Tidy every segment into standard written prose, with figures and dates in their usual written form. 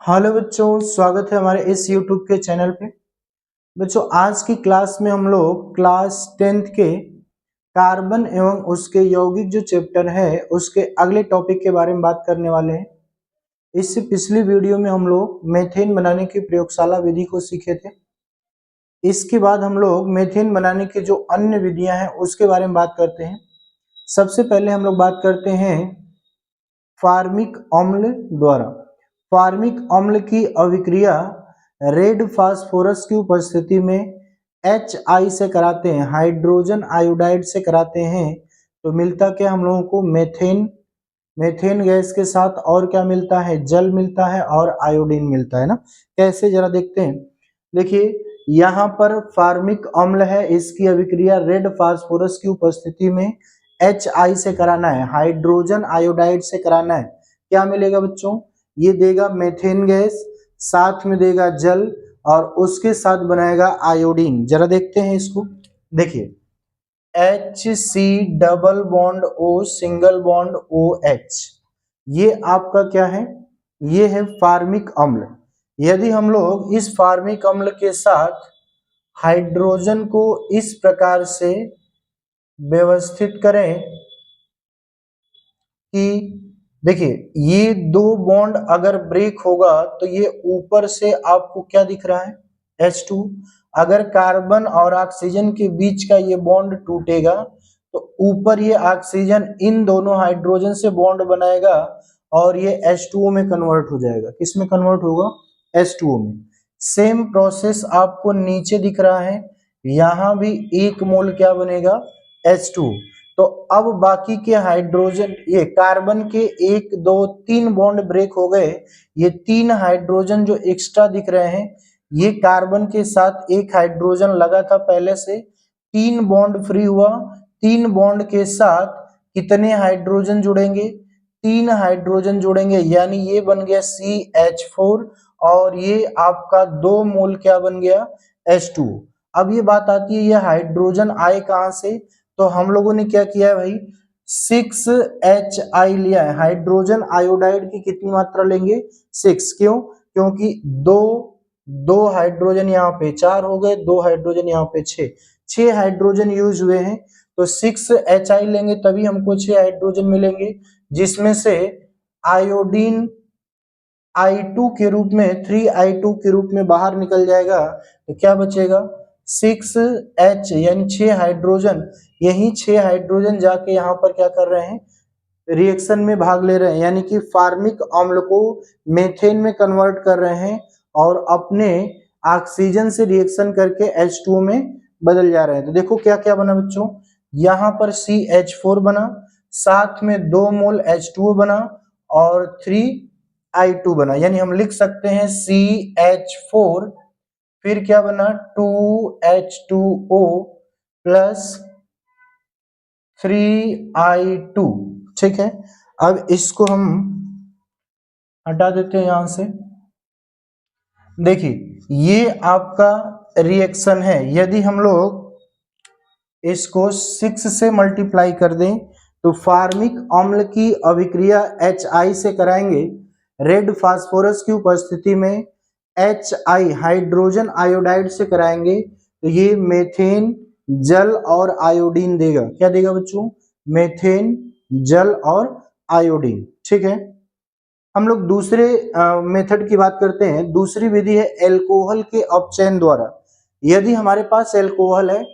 Hello बच्चों, स्वागत है हमारे इस YouTube के चैनल पे। बच्चों, आज की क्लास में हम लोग क्लास 10th के कार्बन एवं उसके यौगिक जो चैप्टर है उसके अगले टॉपिक के बारे में बात करने वाले हैं। इससे पिछली वीडियो में हम लोग मेथेन बनाने की प्रयोगशाला विधि को सीखे थे। इसके बाद हम लोग मेथेन बनाने की जो अन्य विधियां हैं उसके बारे में बात करते हैं। सबसे पहले हम लोग बात करते हैं फार्मिक अम्ल द्वारा। फार्मिक अम्ल की अभिक्रिया रेड फास्फोरस की उपस्थिति में HI से कराते हैं, हाइड्रोजन आयोडाइड से कराते हैं, तो मिलता क्या हम लोगों को मेथेन। मेथेन गैस के साथ और क्या मिलता है? जल मिलता है और आयोडीन मिलता है ना। कैसे, जरा देखते हैं। देखिए, यहाँ पर फार्मिक अम्ल है, इसकी अभिक्रिया रेड फास्फोरस की उपस्थिति में HI से कराना है, हाइड्रोजन आयोडाइड से कराना है। क्या मिलेगा बच्चों? ये देगा मेथेन गैस, साथ में देगा जल और उसके साथ बनाएगा आयोडीन। जरा देखते हैं इसको। देखिए, HC double bond O single bond OH, ये आपका क्या है? ये है फार्मिक अम्ल। यदि हम लोग इस फार्मिक अम्ल के साथ हाइड्रोजन को इस प्रकार से व्यवस्थित करें कि देखिए, ये दो बॉन्ड अगर ब्रेक होगा तो ये ऊपर से आपको क्या दिख रहा है? H2। अगर कार्बन और ऑक्सीजन के बीच का ये बॉन्ड टूटेगा तो ऊपर ये ऑक्सीजन इन दोनों हाइड्रोजन से बॉन्ड बनाएगा और ये H2O में कन्वर्ट हो जाएगा। किस में कन्वर्ट होगा? H2O में। सेम प्रोसेस आपको नीचे दिख रहा है, यहाँ भी एक मोल क्या बनेगा? H2। तो अब बाकी के हाइड्रोजन, ये कार्बन के 1 2 3 बॉन्ड ब्रेक हो गए। ये 3 हाइड्रोजन जो एक्स्ट्रा दिख रहे हैं, ये कार्बन के साथ एक हाइड्रोजन लगा था पहले से, 3 बॉन्ड फ्री हुआ। 3 बॉन्ड के साथ कितने हाइड्रोजन जुड़ेंगे? 3 हाइड्रोजन जुड़ेंगे, यानी ये बन गया CH4 और ये आपका 2 मोल क्या बन गया? H2। अब ये बात आती है, ये हाइड्रोजन आए कहां से? तो हम लोगों ने क्या किया है भाई? 6HI लिया है। हाइड्रोजन आयोडाइड की कितनी मात्रा लेंगे? 6। क्यों? क्योंकि दो हाइड्रोजन यहाँ पे 4 हो गए, 2 हाइड्रोजन यहाँ पे 6 हाइड्रोजन यूज हुए हैं, तो 6HI लेंगे तभी हमको 6 हाइड्रोजन मिलेंगे, जिसमें से आयोडीन I2 के रूप में, 3I2 के रूप में बाहर निकल जाएगा। तो क्या बचेगा? 6H, यानी 6 हाइड्रोजन। यही 6 हाइड्रोजन जाके यहाँ पर क्या कर रहे हैं? रिएक्शन में भाग ले रहे हैं, यानी कि फार्मिक अम्ल को मेथेन में कन्वर्ट कर रहे हैं और अपने ऑक्सीजन से रिएक्शन करके H2O में बदल जा रहे हैं। तो देखो क्या क्या बना बच्चों, यहाँ पर CH4 बना, साथ में 2 मोल H2O बना और 3I2 बना, यानी हम लिख सकते हैं CH4, फिर क्या बना? 2H2O plus 3I2। ठीक है, अब इसको हम हटा देते हैं यहां से। देखिए, ये आपका रिएक्शन है। यदि हम लोग इसको 6 से मल्टीप्लाई कर दें तो फार्मिक अम्ल की अभिक्रिया HI से कराएंगे, रेड फास्फोरस की उपस्थिति में HI हाइड्रोजन आयोडाइड से कराएंगे, तो ये मेथेन, जल और आयोडीन देगा। क्या देगा बच्चों? मेथेन, जल और आयोडीन। ठीक है, हम लोग दूसरे मेथड की बात करते हैं। दूसरी विधि है एल्कोहल के अपचयन द्वारा। यदि हमारे पास एल्कोहल है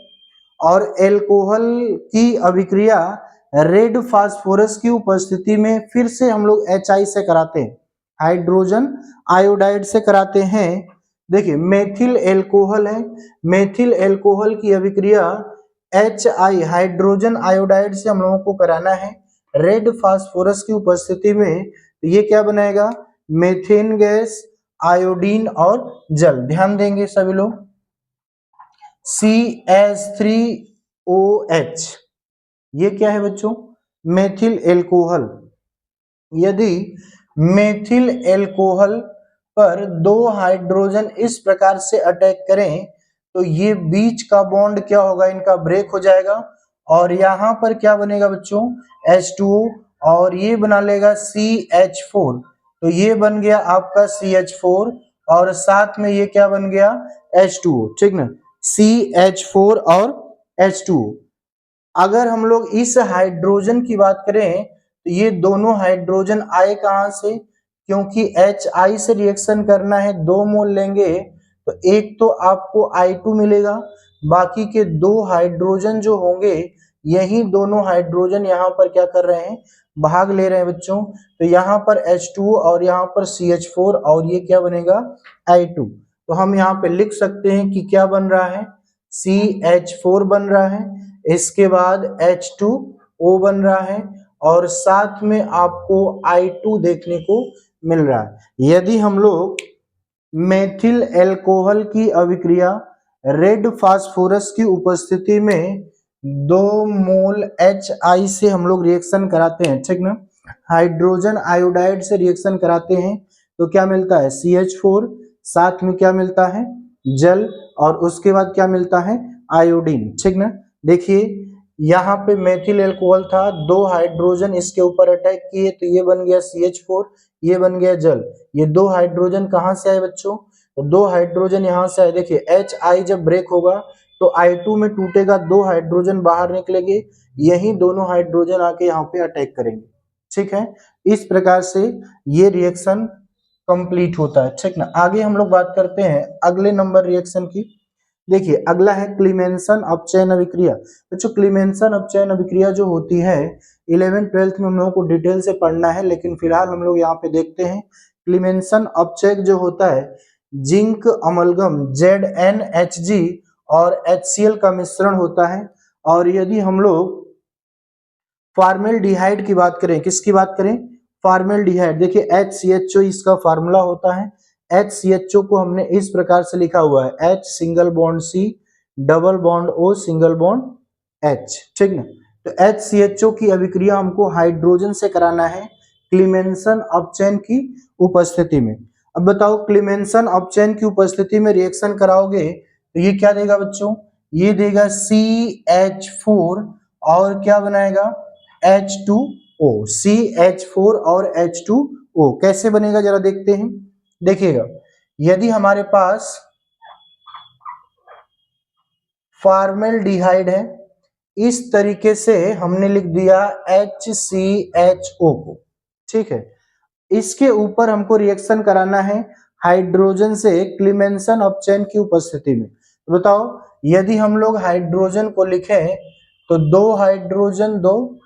और एल्कोहल की अभिक्रिया रेड फास्फोरस की उपस्थिति में फिर से हम लोग HI से कराते हैं, हाइड्रोजन आयोडाइड से कराते हैं। देखिए, मेथिल एल्कोहल है, मेथिल एल्कोहल की अभिक्रिया HI हाइड्रोजन आयोडाइड से हम लोगों को कराना है रेड फास्फोरस की उपस्थिति में। तो ये क्या बनाएगा? मेथेन गैस, आयोडीन और जल। ध्यान देंगे सभी लोग, CH3OH, ये क्या है बच्चों? Methyl alcohol. यदि मेथिल एल्कोहल पर 2 हाइड्रोजन इस प्रकार से अटैक करें तो ये बीच का बॉन्ड क्या होगा? इनका ब्रेक हो जाएगा और यहाँ पर क्या बनेगा बच्चों? H2O, और ये बना लेगा CH4। तो ये बन गया आपका CH4 और साथ में ये क्या बन गया H2O, ठीक ना, CH4 और H2O। अगर हम लोग इस हाइड्रोजन की बात करें तो ये दोनों हाइड्रोजन आए कहां से, क्योंकि HI से रिएक्शन करना है, 2 मोल लेंगे तो एक तो आपको I2 मिलेगा, बाकी के 2 हाइड्रोजन जो होंगे यही दोनों हाइड्रोजन यहाँ पर क्या कर रहे हैं, भाग ले रहे हैं बच्चों। तो यहाँ पर H2 और यहाँ पर CH4 और ये क्या बनेगा I2। तो हम यहाँ पे लिख सकते हैं कि क्या बन रहा है, CH4 बन रहा है, इसके बाद H2O बन रहा है और साथ में आपको I2 देखने को मिल रहा है। यदि हम लोग मेथिल एल्कोहल की अभिक्रिया रेड फास्फोरस की उपस्थिति में 2 मोल HI से हम लोग रिएक्शन कराते हैं, ठीक ना, हाइड्रोजन आयोडाइड से रिएक्शन कराते हैं तो क्या मिलता है CH4, साथ में क्या मिलता है जल और उसके बाद क्या मिलता है आयोडीन, ठीक ना। देखिए यहाँ पे मेथिल एल्कोहल था, 2 हाइड्रोजन इसके ऊपर अटैक किए तो ये बन गया CH4, ये बन गया जल। ये 2 हाइड्रोजन कहां से आए बच्चों, तो 2 हाइड्रोजन यहां से आए। देखिए HI जब ब्रेक होगा तो I2 में टूटेगा, 2 हाइड्रोजन बाहर निकलेंगे, यही दोनों हाइड्रोजन आके यहाँ पे अटैक करेंगे, ठीक है। इस प्रकार से ये रिएक्शन कंप्लीट होता है, ठीक ना। आगे हम लोग बात करते हैं अगले नंबर रिएक्शन की। देखिए अगला है क्लीमेंसन अपचयन अभिक्रिया। बच्चों क्लीमेंसन अपचयन अभिक्रिया जो होती है 11th-12th में हम लोगों को डिटेल से पढ़ना है, लेकिन फिलहाल हम लोग यहाँ पे देखते हैं क्लीमेंसन अपचय जो होता है जिंक अमलगम ZnHg और HCl का मिश्रण होता है। और यदि हम लोग फार्मेल्डिहाइड की बात करें, किसकी बात करें फार्मेल्डिहाइड, देखिए HCHO इसका फार्मूला होता है। HCHO को हमने इस प्रकार से लिखा हुआ है H single bond C double bond O single bond H, ठीक ना। तो HCHO की अभिक्रिया हमको हाइड्रोजन से कराना है क्लीमेंसन अपचयन की उपस्थिति में। अब बताओ क्लीमेंसन अपचयन की उपस्थिति में रिएक्शन कराओगे तो ये क्या देगा बच्चों, ये देगा CH4 और क्या बनाएगा H2O, CH4 और H2O कैसे बनेगा जरा देखते हैं। देखिएगा यदि हमारे पास फार्मेल्डिहाइड है, इस तरीके से हमने लिख दिया HCHO को, ठीक है, इसके ऊपर हमको रिएक्शन कराना है हाइड्रोजन से क्लीमेंसन अपचयन की उपस्थिति में। तो बताओ यदि हम लोग हाइड्रोजन को लिखें तो 2 हाइड्रोजन 2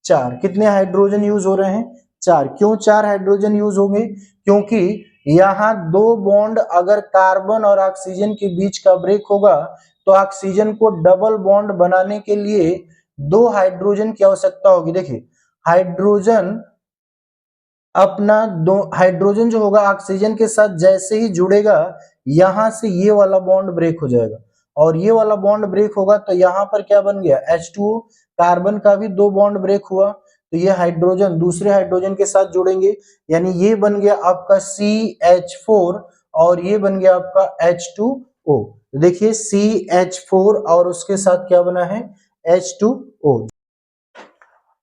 4, कितने हाइड्रोजन यूज हो रहे हैं 4। क्यों 4 हाइड्रोजन यूज होंगे, क्योंकि यहाँ 2 बॉन्ड अगर कार्बन और ऑक्सीजन के बीच का ब्रेक होगा तो ऑक्सीजन को डबल बॉन्ड बनाने के लिए 2 हाइड्रोजन की आवश्यकता होगी। देखिए हाइड्रोजन अपना 2 हाइड्रोजन जो होगा ऑक्सीजन के साथ जैसे ही जुड़ेगा यहां से ये वाला बॉन्ड ब्रेक हो जाएगा और ये वाला बॉन्ड ब्रेक होगा तो यहाँ पर क्या बन गया H2O, कार्बन का भी 2 बॉन्ड ब्रेक हुआ तो ये हाइड्रोजन दूसरे हाइड्रोजन के साथ जुड़ेंगे, यानी ये बन गया आपका CH4 और ये बन गया आपका H2O। देखिए CH4 और उसके साथ क्या बना है H2O।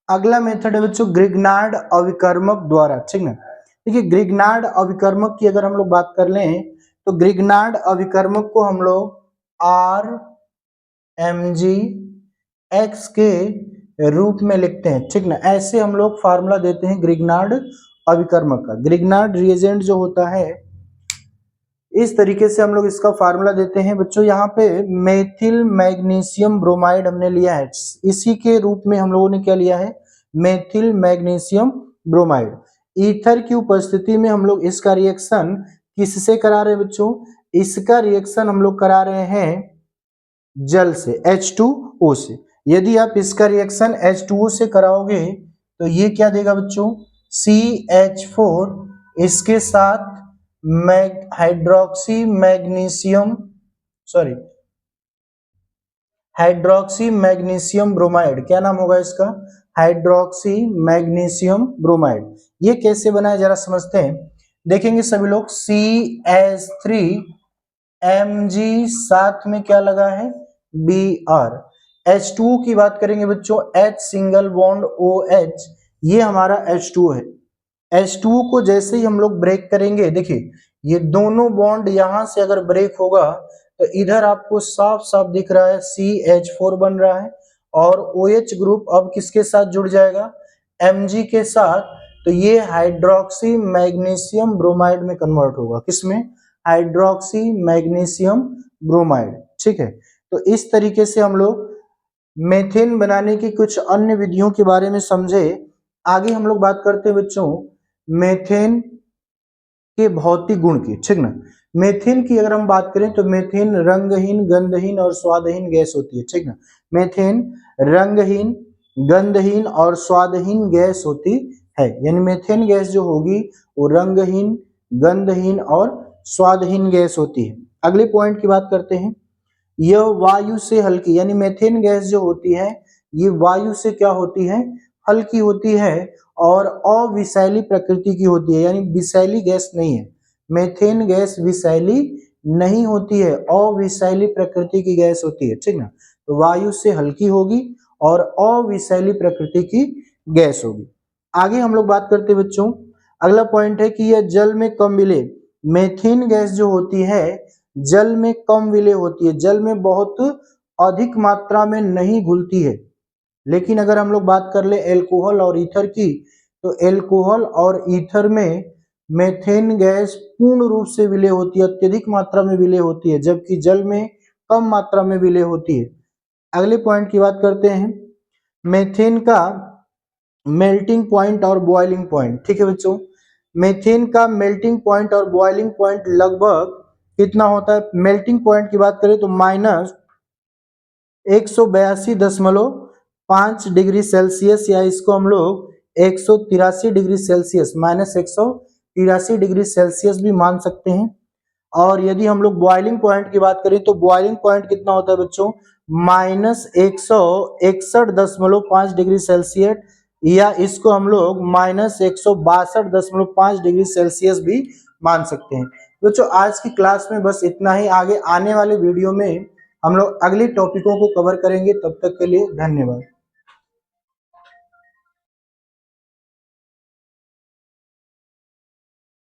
अगला मेथड है बच्चों ग्रिग्नार्ड अभिकर्मक द्वारा, ठीक है। देखिए ग्रिग्नार्ड अभिकर्मक की अगर हम लोग बात कर लें तो ग्रिग्नार्ड अभिकर्मक को हम लोग RMgX के रूप में लिखते हैं, ठीक ना। ऐसे हम लोग फार्मूला देते हैं ग्रिग्नार्ड अभिकर्मक का। ग्रिग्नार्ड रिएजेंट जो होता है इस तरीके से हम लोग इसका फार्मूला देते हैं बच्चों। यहाँ पे मेथिल मैग्नीशियम ब्रोमाइड हमने लिया है, इसी के रूप में हम लोगों ने क्या लिया है मेथिल मैग्नीशियम ब्रोमाइड। ईथर की उपस्थिति में हम लोग इसका रिएक्शन किससे करा रहे हैं बच्चों, इसका रिएक्शन हम लोग करा रहे हैं जल से H2O से। यदि आप इसका रिएक्शन H2O से कराओगे तो ये क्या देगा बच्चों CH4 इसके साथ हाइड्रोक्सी मैग्नीशियम ब्रोमाइड, क्या नाम होगा इसका हाइड्रोक्सी मैग्नीशियम ब्रोमाइड। ये कैसे बना है जरा समझते हैं। देखेंगे सभी लोग CH3Mg साथ में क्या लगा है Br। H2O की बात करेंगे बच्चों H सिंगल बॉन्ड OH, ये हमारा H2O है। H2O को जैसे ही हम लोग ब्रेक करेंगे, देखिए ये दोनों बॉन्ड यहां से अगर ब्रेक होगा तो इधर आपको साफ साफ दिख रहा है CH4 बन रहा है और OH ग्रुप अब किसके साथ जुड़ जाएगा, Mg के साथ। तो ये हाइड्रोक्सी मैग्नीशियम ब्रोमाइड में कन्वर्ट होगा, किसमें, हाइड्रोक्सी मैग्नीशियम ब्रोमाइड। ठीक है, तो इस तरीके से हम लोग मेथेन बनाने की कुछ अन्य विधियों के बारे में समझे। आगे हम लोग बात करते हैं बच्चों मेथेन के भौतिक गुण की। ठीक ना, मेथेन की अगर हम बात करें तो मेथेन रंगहीन, गंधहीन और स्वादहीन गैस होती है। ठीक ना, मेथेन रंगहीन, गंधहीन और स्वादहीन गैस होती है। यानी मेथेन गैस जो होगी वो रंगहीन, गंधहीन और स्वादहीन गैस होती है। अगले पॉइंट की बात करते हैं, यह वायु से हल्की, यानी मेथेन गैस जो होती है ये वायु से क्या होती है, हल्की होती है और अविषैली प्रकृति की होती है, यानी विषैली गैस नहीं है। मेथेन गैस विषैली नहीं होती है, अविषैली प्रकृति की गैस होती है। ठीक ना, तो वायु से हल्की होगी और अविषैली प्रकृति की गैस होगी। आगे हम लोग बात करते हैं बच्चों, अगला पॉइंट है कि यह जल में कम विलेय, मेथेन गैस जो होती है जल में कम विलेय होती है, जल में बहुत अधिक मात्रा में नहीं घुलती है। लेकिन अगर हम लोग बात कर ले एल्कोहल और ईथर की, तो एल्कोहल और ईथर में मेथेन गैस पूर्ण रूप से विलेय होती है, अत्यधिक मात्रा में विलेय होती है, जबकि जल में कम मात्रा में विलेय होती है। अगले पॉइंट की बात करते हैं, मेथेन का मेल्टिंग पॉइंट और बॉइलिंग पॉइंट। ठीक है बच्चों, मेथेन का मेल्टिंग पॉइंट और बॉइलिंग पॉइंट लगभग कितना होता है। मेल्टिंग पॉइंट की बात करें तो -182.5 डिग्री सेल्सियस, या इसको हम लोग 183 डिग्री सेल्सियस, -183 डिग्री सेल्सियस भी मान सकते हैं। और यदि हम लोग बॉइलिंग पॉइंट की बात करें तो बॉइलिंग पॉइंट कितना होता है बच्चों, -161.5 डिग्री सेल्सियस, या इसको हम लोग -162.5 डिग्री सेल्सियस भी मान सकते हैं। बच्चों आज की क्लास में बस इतना ही। आगे आने वाले वीडियो में हम लोग अगले टॉपिकों को कवर करेंगे। तब तक के लिए धन्यवाद।